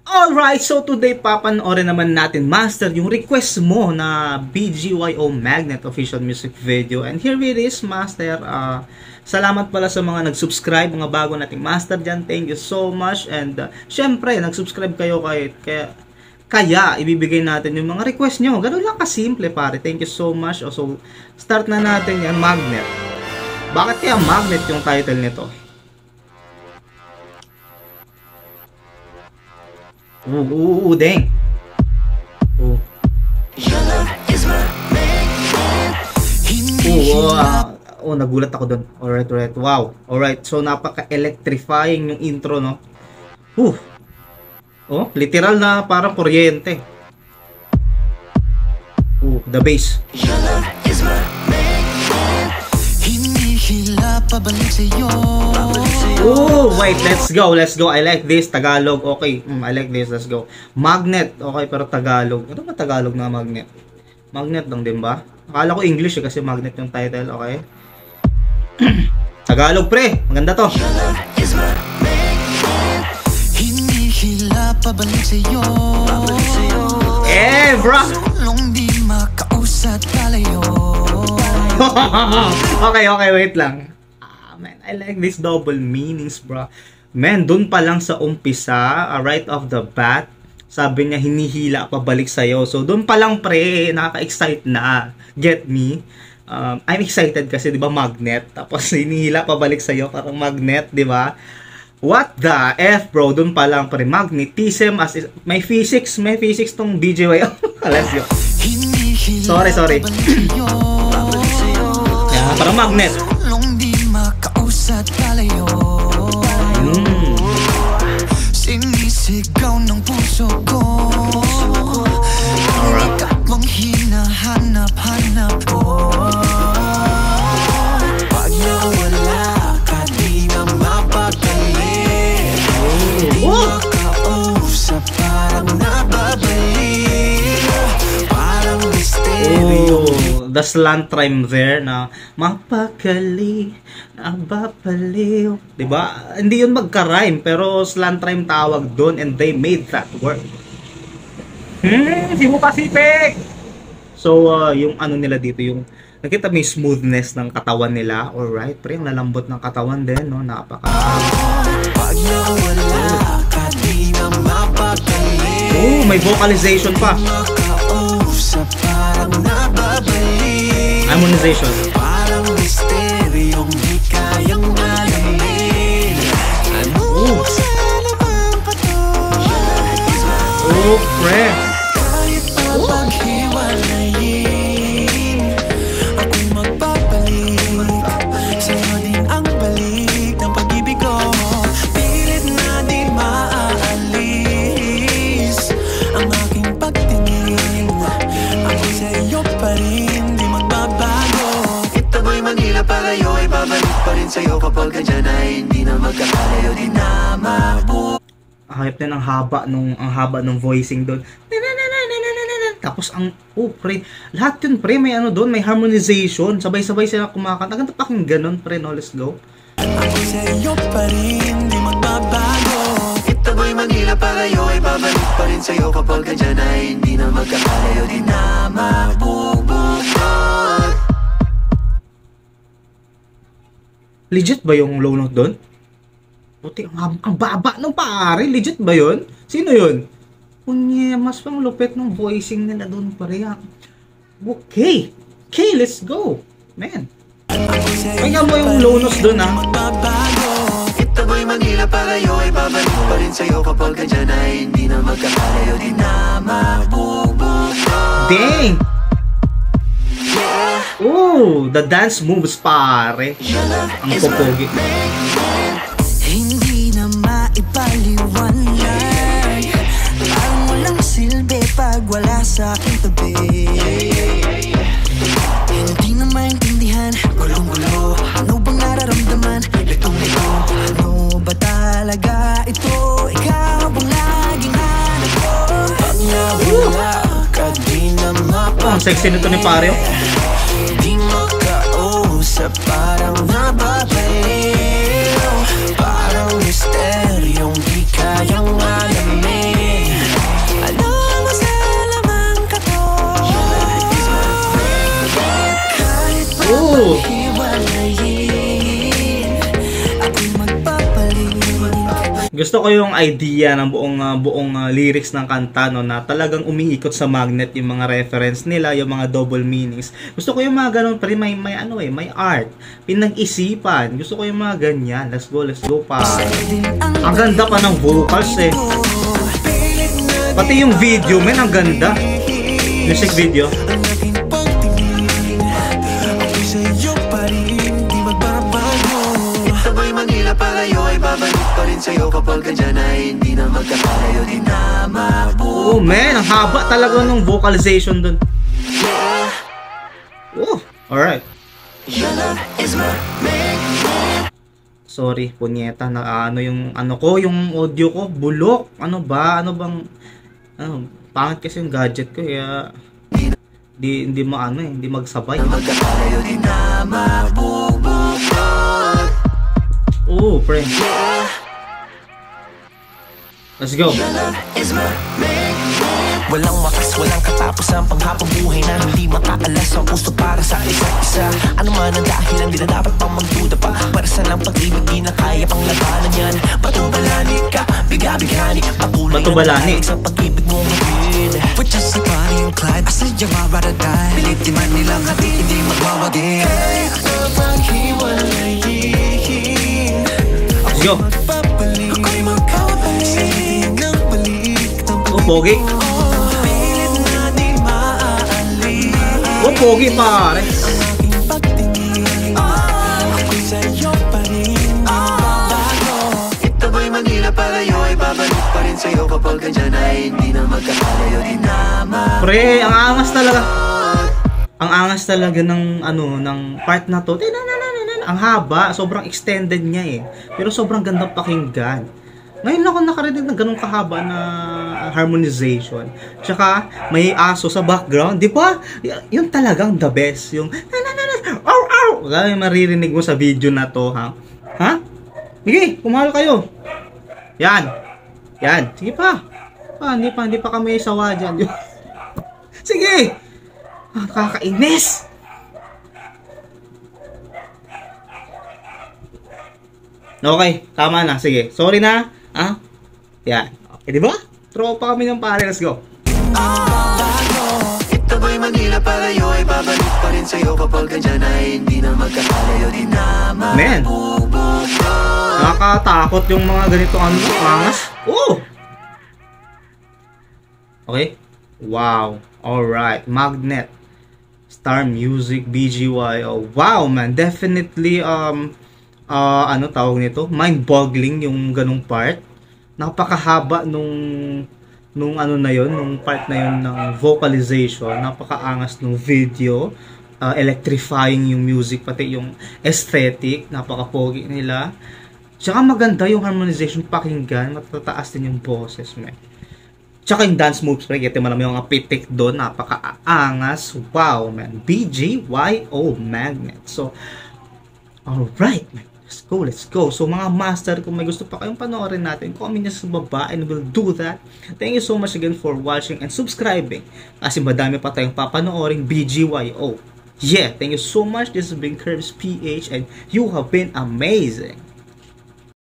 Alright, so today papanoorin naman natin, Master, yung request mo na BGYO Magnet official music video. And here it is, Master. Salamat pala sa mga nag-subscribe, mga bago nating Master dyan. Thank you so much. And syempre, nag-subscribe kayo kaya ibibigay natin yung mga request nyo. Ganun lang kasimple, pare. Thank you so much. So, start na natin yan, Magnet. Bakit kaya Magnet yung title nito? Dang. Nagulat ako doon. Alright. Wow. Alright, so napaka-electrifying yung intro, no? Literal na parang kuryente. The bass. Wait, let's go. I like this. Tagalog, okay. I like this, let's go. Magnet, okay, pero Tagalog. Ano ba Tagalog na magnet? Magnet lang din ba? Akala ko English kasi magnet yung title, okay. Tagalog, pre. Maganda to. Bro. Okay, wait lang. Man, I like this double meanings, bro. Man, dun pa lang sa umpisa, right off the bat, sabi niya hinihila pabalik sa'yo. So, dun pa lang, pre, nakaka-excite na. Get me? I'm excited kasi, di ba, magnet. Tapos, hinihila pabalik sa'yo, parang magnet, di ba? What the F, bro? Dun pa lang, pre. Magnetism, may physics tong BGY. Let's go. Sorry. Parang magnet. Sinisigaw ng puso ko. Ikaw ang hinahanap-hanap ko. Pag nawala ka, di na mapagali. Di makausap, parang nababalik. Parang misteryo. The slant rhyme there na mapakali, nababaliw. Diba? Hindi yun magka-rhyme, pero slant rhyme tawag doon and they made that work. Si mo Pacific! So, yung ano nila dito, yung nakita may smoothness ng katawan nila. Alright, pero yung lalambot ng katawan din, no? Napaka... may vocalization pa. Harmonization. Parang misteryong di kayang alamin. Ano sa labang pato? Pre. Kahit pa paghiwalayin, ako'y magpapalik. Sa'yo din ang balik ng pag-ibig ko. Pilit na di maaalis ang aking pagtingin. Ako sa'yo pa rin. Palayo ay babalik pa rin sa'yo kapag andyan ay hindi na magkakalayo, di na mabuo. Hayop din ang haba nung voicing doon. Tapos pre, lahat yun, pre, may ano doon, may harmonization, sabay-sabay sila kumakanta. Ganda pakinggan nun, pre, no, let's go. Ako sa'yo pa rin, di magbabago. Ito ba'y manila palayo ay babalik pa rin sa'yo kapag andyan ay hindi na magkakalayo, di na mabubuo. Legit ba yung low note doon? Puti, ang baba ng pare. Legit ba yun? Sino yun? Mas pang lupit ng voicing nila doon pare. Okay, let's go. Man. Kaya mo yung low notes doon, ha? Ito ba'y Manila palayo ay babalik pa rin sa'yo kapag andyan ay hindi na magkakalayo, di na mabubuo. Dang! The dance moves, pare. Ang popogi. Hindi na maipaliwanag, parang walang silbi pag wala sa aking tabi. Hindi na maintindihan, gulong-gulo. Ano bang nararamdaman? Litong-lito. Ano ba talaga ito? Ikaw bang laging hanap ko? Pag nawala ka, di na mapapaliwanag. Ang sexy nito ni pare. Di makausap, parang nababaliw. Parang misteryong di kayang alamin. Gusto ko yung idea ng buong lyrics ng kanta, no, na talagang umiikot sa magnet yung mga reference nila, yung mga double meanings. Gusto ko yung mga ganun, pero may ano may art, pinag-isipan. Gusto ko yung mga ganyan. Let's go pa. Ang ganda pa ng vocals eh. Pati yung video, men, ang ganda. Music video. Oh man, ang haba talaga ng vocalization dun. Oh, alright. Sorry, punyeta, na ano yung yung audio ko, bulok. Ano bang pangit kasi yung gadget ko, kaya hindi magsabay. Oh, pre. Let's go. Walang wakas, walang katapos ang panghapabuhay na hindi makaalas ang puso para sa isa't isa. Ano man ang dahilan, di na dapat pang magduda pa. Para sa lang pag-ibig, di na kaya pang labanan yan. Batubalani ka, biga-bigani, patuloy na sa pag-ibig mo ngapin. Put just sa body yung Clyde, asa yung maradadai. Piliti man nilang hati, hindi magwawagin. Kahit na bang hiwalayin, let's go. ako'y magkabalik ng balik. Oh, pogi. Oh, pogi pare. Ito ba'y Manila palayo ay babalik pa rin sa'yo kapag ganyan ay hindi na magkakalayo din na. Pre, ang angas talaga. Ang angas talaga ng ng part na to. Ang haba, sobrang extended niya eh. Pero sobrang gandang pakinggan. Ngayon ako nakarinig ng ganung kahaba na harmonization. Tsaka may aso sa background, di ba? Yun talagang the best. Yung ow. Kaya maririnig mo sa video na to, ha? Ha? Sige, pumalo kayo. Yan. Sige pa. Hindi pa kami sawa dyan. Sige. Kakainis. Okay, tama na. Sige. Sorry na. Yan. Okay, di ba? Tropa kami ng pare. Let's go. Ito ba'y Manila palayo ay babalik pa rin sa'yo kapag ganyan ay hindi na magkakalayo din na. Man. Nakakatakot yung mga ganito angas. Oh! Okay. Wow. Alright. Magnet. Star Music BGY. Oh, wow, man. Definitely, ano tawag nito? Mind-boggling yung ganung part. Napakahaba nung ano na yon, nung part na yon ng vocalization. Napakaangas nung video. Electrifying yung music, pati yung aesthetic. Napaka-pogi nila. Tsaka maganda yung harmonization pakinggan. Matataas din yung boses, man. Tsaka yung dance moves, pre, kita mo naman yung pitik doon, napaka-aangas. Wow, man. BGYO Magnet. So, alright, man. Let's go. So, mga master, kung may gusto pa kayong panoorin natin, comment nyo sa baba and we'll do that. Thank you so much again for watching and subscribing. Kasi madami pa tayong papanoorin BGYO. Yeah, thank you so much. This has been Curbs PH and you have been amazing.